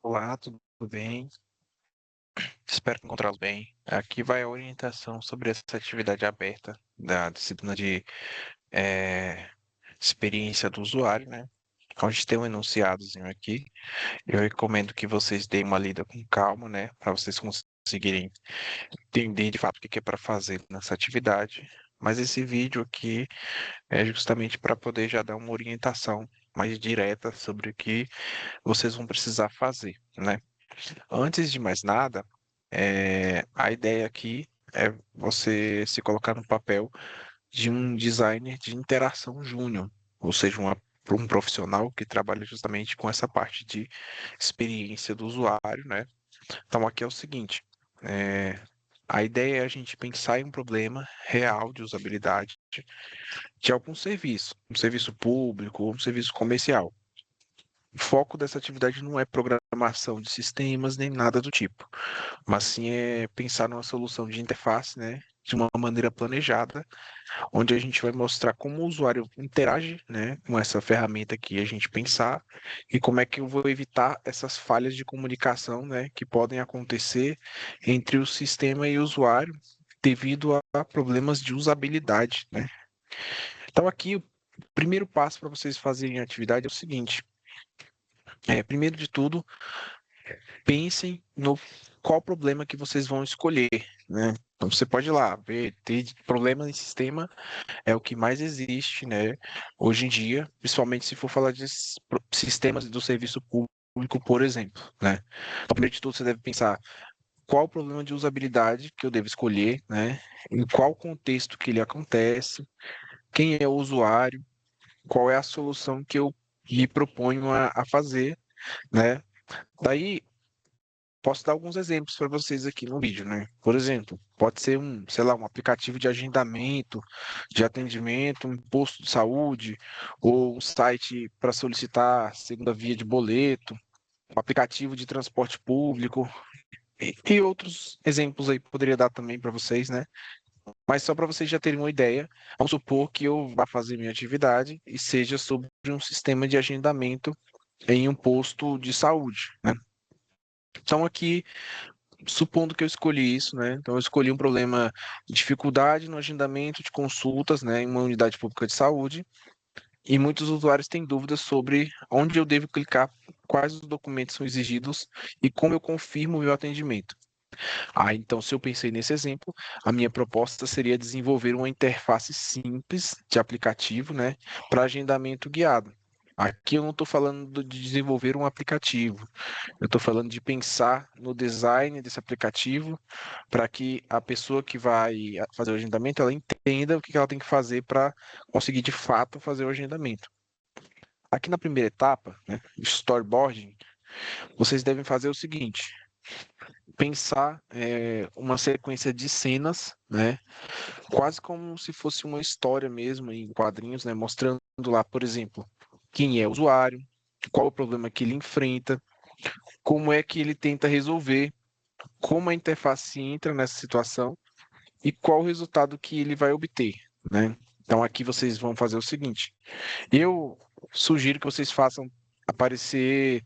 Olá, tudo bem? Espero encontrá-los bem. Aqui vai a orientação sobre essa atividade aberta da disciplina de eh, experiência do usuário, né? A gente tem um enunciadozinho aqui. Eu recomendo que vocês deem uma lida com calma, né? Para vocês conseguirem entender de fato o que é para fazer nessa atividade. Mas esse vídeo aqui é justamente para poder já dar uma orientação mais direta sobre o que vocês vão precisar fazer, né? Antes de mais nada, a ideia aqui é você se colocar no papel de um designer de interação júnior, ou seja, um profissional que trabalha justamente com essa parte de experiência do usuário, né? Então, aqui é o seguinte, é, a ideia é a gente pensar em um problema real de usabilidade de algum serviço, um serviço público ou um serviço comercial. O foco dessa atividade não é programação de sistemas nem nada do tipo, mas sim é pensar numa solução de interface, né, de uma maneira planejada, onde a gente vai mostrar como o usuário interage, né, com essa ferramenta que a gente pensar e como é que eu vou evitar essas falhas de comunicação, né, que podem acontecer entre o sistema e o usuário devido a problemas de usabilidade, né. Então aqui o primeiro passo para vocês fazerem a atividade é o seguinte: primeiro de tudo, pensem no qual problema que vocês vão escolher, né? Então você pode ir lá ver, ter problema em sistema é o que mais existe, né? Hoje em dia, principalmente se for falar de sistemas do serviço público, por exemplo, né? Então, primeiro de tudo, você deve pensar qual o problema de usabilidade que eu devo escolher, né? Em qual contexto que ele acontece, quem é o usuário, qual é a solução que eu me proponho a fazer, né? Daí posso dar alguns exemplos para vocês aqui no vídeo, né? Por exemplo, pode ser sei lá, um aplicativo de agendamento, de atendimento, um posto de saúde, ou um site para solicitar segunda via de boleto, um aplicativo de transporte público, e outros exemplos aí que poderia dar também para vocês, né? Mas só para vocês já terem uma ideia, vamos supor que eu vá fazer minha atividade e seja sobre um sistema de agendamento em um posto de saúde, né? Então aqui supondo que eu escolhi isso, né? Então eu escolhi um problema de dificuldade no agendamento de consultas, né, em uma unidade pública de saúde, e muitos usuários têm dúvidas sobre onde eu devo clicar, quais os documentos são exigidos e como eu confirmo o meu atendimento. Então, se eu pensei nesse exemplo, a minha proposta seria desenvolver uma interface simples de aplicativo, né, para agendamento guiado. Aqui eu não estou falando de desenvolver um aplicativo, eu estou falando de pensar no design desse aplicativo para que a pessoa que vai fazer o agendamento ela entenda o que ela tem que fazer para conseguir de fato fazer o agendamento. Aqui na primeira etapa, né, storyboarding, vocês devem fazer o seguinte: pensar uma sequência de cenas, né, quase como se fosse uma história mesmo em quadrinhos, né, mostrando lá, por exemplo, quem é o usuário, qual o problema que ele enfrenta, como é que ele tenta resolver, como a interface entra nessa situação e qual o resultado que ele vai obter, né? Então aqui vocês vão fazer o seguinte: eu sugiro que vocês façam aparecer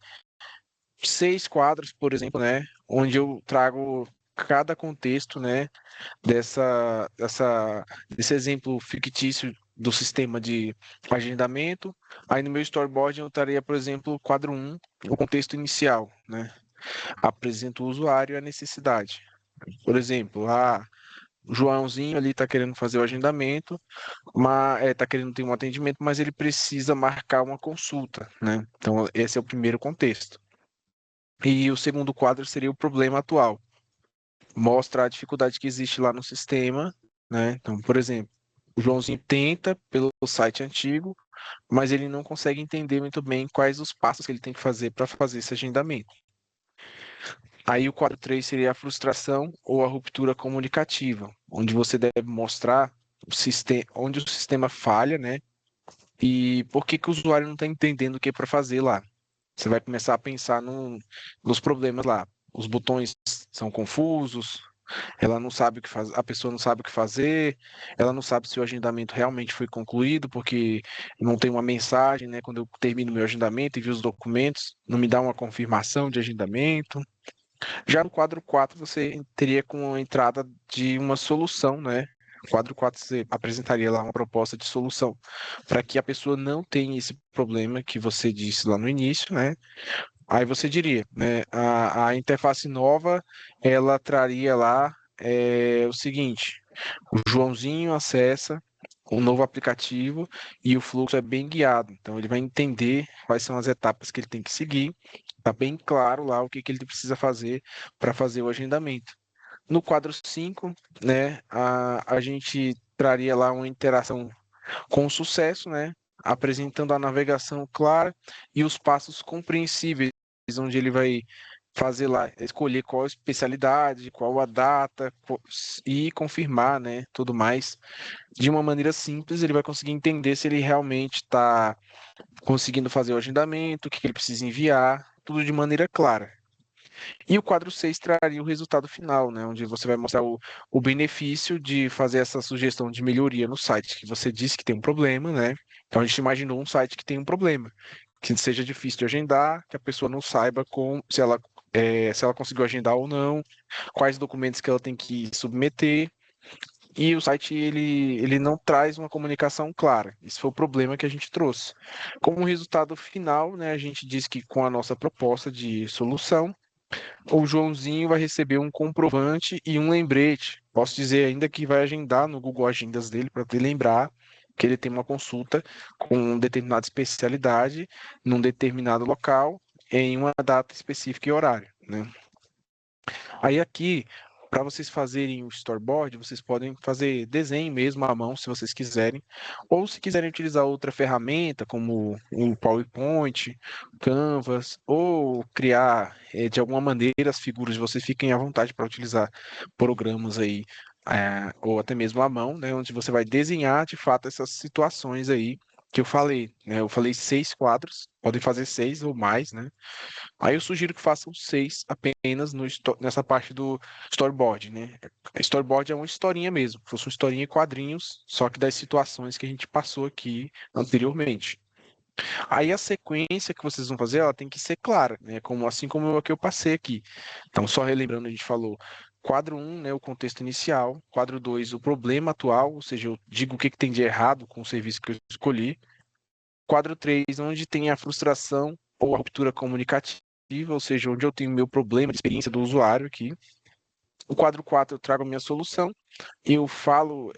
6 quadros, por exemplo, né? Onde eu trago cada contexto, né? Desse exemplo fictício do sistema de agendamento. Aí no meu storyboard eu estaria, por exemplo, quadro um, o contexto inicial, né? Apresento o usuário e a necessidade. Por exemplo, o Joãozinho ali está querendo fazer o agendamento, mas está querendo ter um atendimento, mas ele precisa marcar uma consulta, né? Então, esse é o primeiro contexto. E o segundo quadro seria o problema atual. Mostra a dificuldade que existe lá no sistema, né? Então, por exemplo, o Joãozinho tenta pelo site antigo, mas ele não consegue entender muito bem quais os passos que ele tem que fazer para fazer esse agendamento. Aí o quadro 3 seria a frustração ou a ruptura comunicativa, onde você deve mostrar onde o sistema falha, né? E por que o usuário não está entendendo o que é para fazer lá. Você vai começar a pensar nos problemas lá. Os botões são confusos, ela não sabe o que faz, a pessoa não sabe o que fazer, ela não sabe se o agendamento realmente foi concluído, porque não tem uma mensagem, né? Quando eu termino meu agendamento e vi os documentos, não me dá uma confirmação de agendamento. Já no quadro 4 você teria com a entrada de uma solução, né? No quadro 4 você apresentaria lá uma proposta de solução para que a pessoa não tenha esse problema que você disse lá no início, né? Aí você diria, né? A interface nova, ela traria lá o seguinte: o Joãozinho acessa um novo aplicativo e o fluxo é bem guiado. Então ele vai entender quais são as etapas que ele tem que seguir. Está bem claro lá o que ele precisa fazer para fazer o agendamento. No quadro 5, né, a gente traria lá uma interação com sucesso, né, apresentando a navegação clara e os passos compreensíveis, onde ele vai fazer lá, escolher qual a especialidade, qual a data e confirmar, né, tudo mais. De uma maneira simples, ele vai conseguir entender se ele realmente está conseguindo fazer o agendamento, o que ele precisa enviar, tudo de maneira clara. E o quadro 6 traria o resultado final, né, onde você vai mostrar o benefício de fazer essa sugestão de melhoria no site, que você disse que tem um problema, né? Então a gente imaginou um site que tem um problema, que seja difícil de agendar, que a pessoa não saiba se ela conseguiu agendar ou não, quais documentos que ela tem que submeter. E o site ele não traz uma comunicação clara. Esse foi o problema que a gente trouxe. Como resultado final, né, a gente diz que com a nossa proposta de solução, o Joãozinho vai receber um comprovante e um lembrete. Posso dizer ainda que vai agendar no Google Agendas dele para ele lembrar que ele tem uma consulta com determinada especialidade, num determinado local, em uma data específica e horário, né? Aí aqui, para vocês fazerem o storyboard, vocês podem fazer desenho mesmo à mão, se vocês quiserem, ou se quiserem utilizar outra ferramenta, como o PowerPoint, Canvas, ou criar de alguma maneira as figuras, vocês fiquem à vontade para utilizar programas aí, ou até mesmo à mão, né, onde você vai desenhar de fato essas situações aí que eu falei, né? Eu falei 6 quadros, podem fazer 6 ou mais, né? Aí eu sugiro que façam 6 apenas nessa parte do storyboard, né? Storyboard é uma historinha mesmo, fosse uma historinha em quadrinhos, só que das situações que a gente passou aqui anteriormente. Aí a sequência que vocês vão fazer, ela tem que ser clara, né? Assim como a que eu passei aqui. Então, só relembrando, a gente falou quadro 1, né, o contexto inicial, quadro 2, o problema atual, ou seja, eu digo o que tem de errado com o serviço que eu escolhi. Quadro 3, onde tem a frustração ou a ruptura comunicativa, ou seja, onde eu tenho meu problema de experiência do usuário aqui. O quadro 4, eu trago a minha solução. Eu falo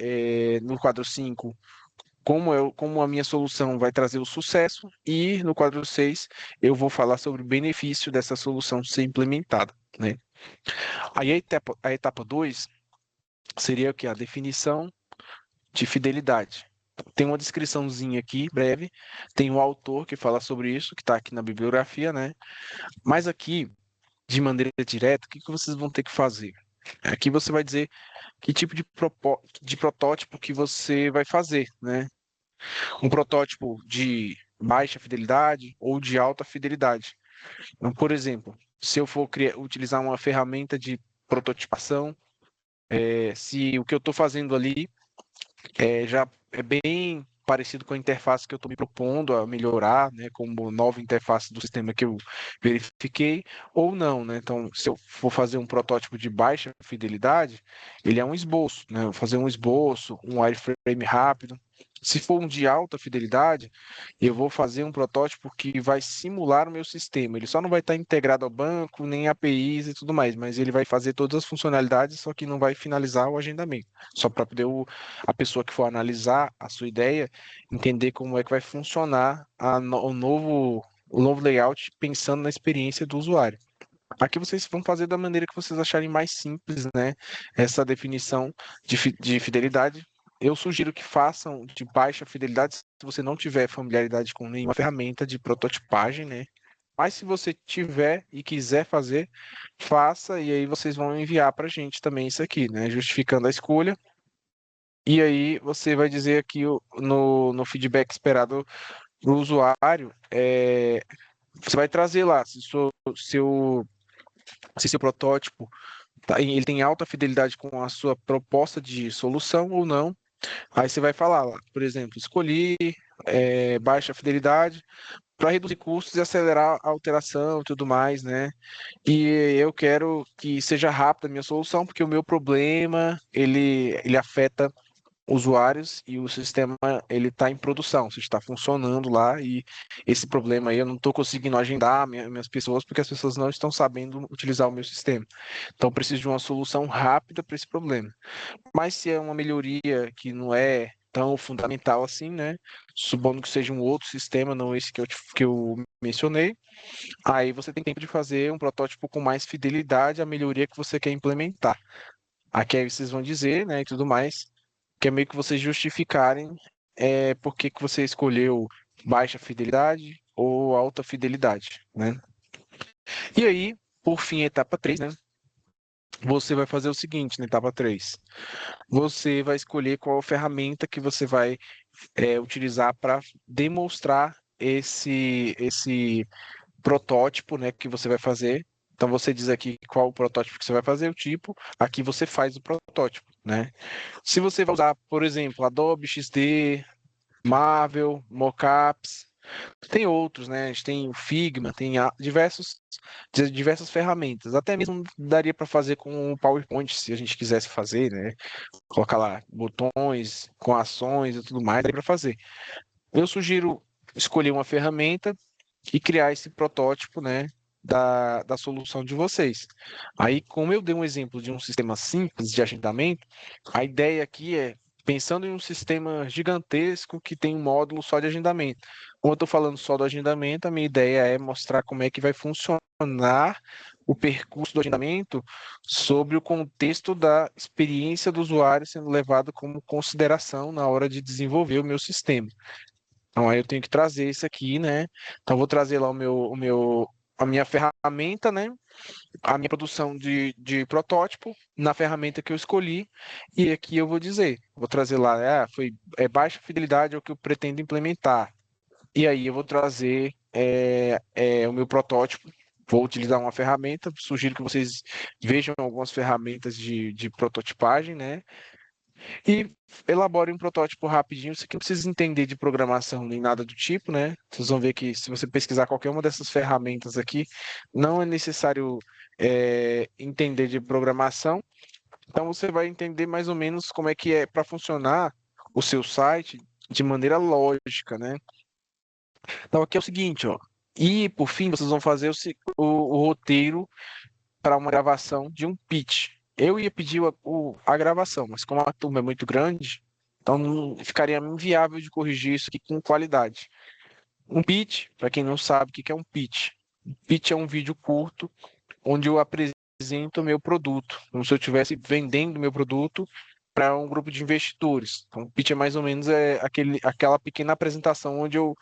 no quadro 5 como a minha solução vai trazer o sucesso. E no quadro 6, eu vou falar sobre o benefício dessa solução ser implementada, né? Aí a etapa 2 seria o que? A definição de fidelidade. Tem uma descriçãozinha aqui, breve. Tem um autor que fala sobre isso, que está aqui na bibliografia, né? Mas aqui, de maneira direta, o que vocês vão ter que fazer? Aqui você vai dizer que tipo de protótipo que você vai fazer, né? Um protótipo de baixa fidelidade ou de alta fidelidade. Então, por exemplo, se eu for utilizar uma ferramenta de prototipação, se o que eu estou fazendo ali já é bem parecido com a interface que eu estou me propondo a melhorar, né, como nova interface do sistema que eu verifiquei, ou não, né? Então, se eu for fazer um protótipo de baixa fidelidade, ele é um esboço, né? Eu vou fazer um esboço, um wireframe rápido. Se for um de alta fidelidade, eu vou fazer um protótipo que vai simular o meu sistema. Ele só não vai estar integrado ao banco, nem APIs e tudo mais, mas ele vai fazer todas as funcionalidades, só que não vai finalizar o agendamento. Só para poder a pessoa que for analisar a sua ideia entender como é que vai funcionar o novo layout, pensando na experiência do usuário. Aqui vocês vão fazer da maneira que vocês acharem mais simples, né? Essa definição de fidelidade. Eu sugiro que façam de baixa fidelidade se você não tiver familiaridade com nenhuma ferramenta de prototipagem, né? Mas se você tiver e quiser fazer, faça e aí vocês vão enviar para a gente também isso aqui, né? Justificando a escolha. E aí você vai dizer aqui no feedback esperado do usuário, você vai trazer lá se seu protótipo ele tem alta fidelidade com a sua proposta de solução ou não. Aí você vai falar lá, por exemplo, escolhi baixa fidelidade para reduzir custos e acelerar a alteração e tudo mais, né? E eu quero que seja rápida a minha solução, porque o meu problema, ele afeta usuários e o sistema ele está em produção, se está funcionando lá e esse problema aí eu não estou conseguindo agendar minhas pessoas porque as pessoas não estão sabendo utilizar o meu sistema. Então eu preciso de uma solução rápida para esse problema. Mas se é uma melhoria que não é tão fundamental assim, né? Supondo que seja um outro sistema, não esse que eu mencionei, aí você tem tempo de fazer um protótipo com mais fidelidade à melhoria que você quer implementar. Aqui aí vocês vão dizer, né, e tudo mais, que é meio que vocês justificarem por que que você escolheu baixa fidelidade ou alta fidelidade, né? E aí, por fim, etapa 3, né? Você vai fazer o seguinte na etapa 3. Você vai escolher qual ferramenta que você vai utilizar para demonstrar esse protótipo, né, que você vai fazer. Então você diz aqui qual o protótipo que você vai fazer, o tipo, aqui você faz o protótipo, né? Se você vai usar, por exemplo, Adobe XD, Marvel, Mockups, tem outros, né? A gente tem o Figma, tem diversas ferramentas. Até mesmo daria para fazer com o PowerPoint, se a gente quisesse fazer, né? Colocar lá botões com ações e tudo mais, daria para fazer. Eu sugiro escolher uma ferramenta e criar esse protótipo, né, da solução de vocês. Aí, como eu dei um exemplo de um sistema simples de agendamento, a ideia aqui é, pensando em um sistema gigantesco que tem um módulo só de agendamento. Como eu estou falando só do agendamento, a minha ideia é mostrar como é que vai funcionar o percurso do agendamento sobre o contexto da experiência do usuário sendo levado como consideração na hora de desenvolver o meu sistema. Então aí eu tenho que trazer isso aqui, né? Então eu vou trazer lá a minha ferramenta, né? A minha produção de protótipo na ferramenta que eu escolhi e aqui eu vou dizer, vou trazer lá, baixa fidelidade é o que eu pretendo implementar. E aí eu vou trazer o meu protótipo. Vou utilizar uma ferramenta, sugiro que vocês vejam algumas ferramentas de prototipagem, né? E elabore um protótipo rapidinho. Isso aqui não precisa entender de programação nem nada do tipo, né? Vocês vão ver que se você pesquisar qualquer uma dessas ferramentas aqui, não é necessário entender de programação. Então você vai entender mais ou menos como é que é para funcionar o seu site de maneira lógica, né? Então aqui é o seguinte, ó. E por fim, vocês vão fazer o roteiro para uma gravação de um pitch. Eu ia pedir a gravação, mas como a turma é muito grande, então ficaria inviável de corrigir isso aqui com qualidade. Um pitch, para quem não sabe o que é um pitch. Um pitch é um vídeo curto onde eu apresento o meu produto, como se eu estivesse vendendo meu produto para um grupo de investidores. Então, o pitch é mais ou menos aquela pequena apresentação onde eu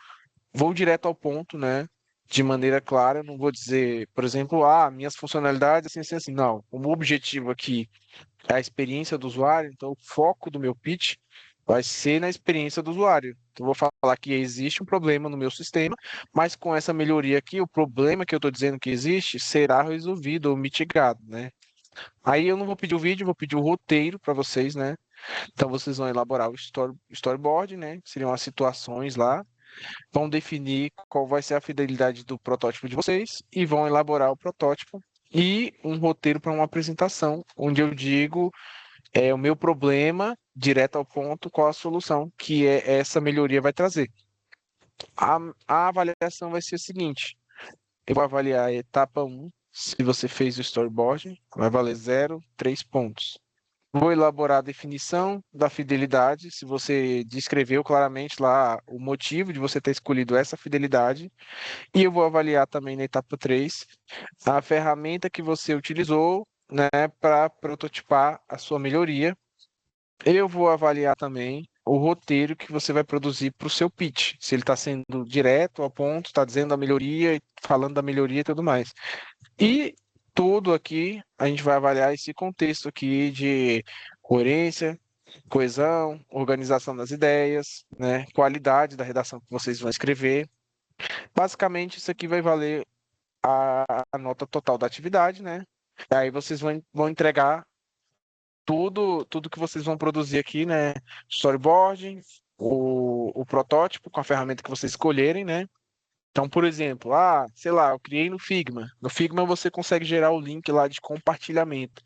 vou direto ao ponto, né? De maneira clara, eu não vou dizer, por exemplo, minhas funcionalidades, assim. Não, o meu objetivo aqui é a experiência do usuário, então o foco do meu pitch vai ser na experiência do usuário. Então, eu vou falar que existe um problema no meu sistema, mas com essa melhoria aqui, o problema que eu estou dizendo que existe será resolvido ou mitigado, né? Aí eu não vou pedir o vídeo, vou pedir o roteiro para vocês, né? Então vocês vão elaborar o storyboard, né? Que seriam as situações lá, vão definir qual vai ser a fidelidade do protótipo de vocês e vão elaborar o protótipo e um roteiro para uma apresentação, onde eu digo o meu problema, direto ao ponto, qual a solução que essa melhoria vai trazer. A, a avaliação vai ser o seguinte: eu vou avaliar a etapa um. Se você fez o storyboard, vai valer 0, 3 pontos. Vou elaborar a definição da fidelidade, se você descreveu claramente lá o motivo de você ter escolhido essa fidelidade. E eu vou avaliar também na etapa 3 a ferramenta que você utilizou, né, para prototipar a sua melhoria. Eu vou avaliar também o roteiro que você vai produzir para o seu pitch, se ele está sendo direto ao ponto, está dizendo a melhoria, falando da melhoria e tudo mais. E tudo aqui, a gente vai avaliar esse contexto aqui de coerência, coesão, organização das ideias, né, qualidade da redação que vocês vão escrever. Basicamente, isso aqui vai valer a nota total da atividade, né? Aí vocês vão entregar tudo que vocês vão produzir aqui, né? Storyboard, o protótipo com a ferramenta que vocês escolherem, né? Então, por exemplo, sei lá, eu criei no Figma. No Figma você consegue gerar o link lá de compartilhamento.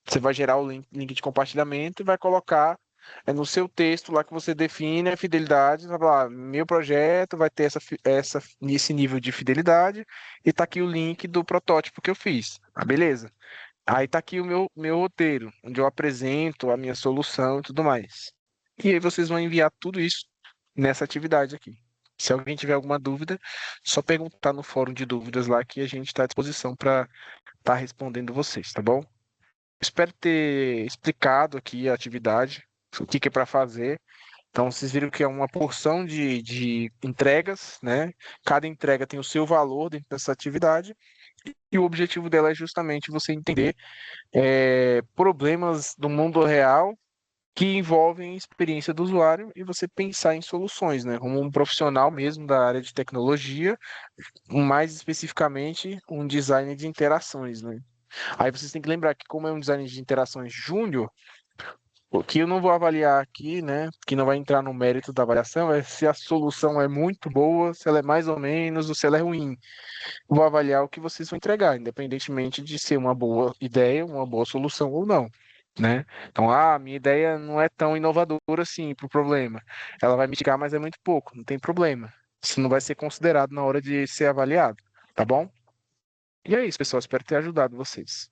Você vai gerar o link de compartilhamento e vai colocar no seu texto lá que você define a fidelidade. Vai falar, meu projeto vai ter esse nível de fidelidade e tá aqui o link do protótipo que eu fiz. Beleza. Aí tá aqui o meu roteiro, onde eu apresento a minha solução e tudo mais. E aí vocês vão enviar tudo isso nessa atividade aqui. Se alguém tiver alguma dúvida, só perguntar no fórum de dúvidas lá que a gente está à disposição para estar respondendo vocês, tá bom? Espero ter explicado aqui a atividade, o que é para fazer. Então, vocês viram que é uma porção de entregas, né? Cada entrega tem o seu valor dentro dessa atividade, e o objetivo dela é justamente você entender problemas do mundo real que envolvem a experiência do usuário e você pensar em soluções, né? Como um profissional mesmo da área de tecnologia, mais especificamente um design de interações, né? Aí vocês têm que lembrar que como é um design de interações júnior, o que eu não vou avaliar aqui, né, que não vai entrar no mérito da avaliação, é se a solução é muito boa, se ela é mais ou menos, ou se ela é ruim. Vou avaliar o que vocês vão entregar, independentemente de ser uma boa ideia, uma boa solução ou não, né? Então, minha ideia não é tão inovadora assim para o problema. Ela vai mitigar, mas é muito pouco, não tem problema. Isso não vai ser considerado na hora de ser avaliado, tá bom? E é isso, pessoal. Espero ter ajudado vocês.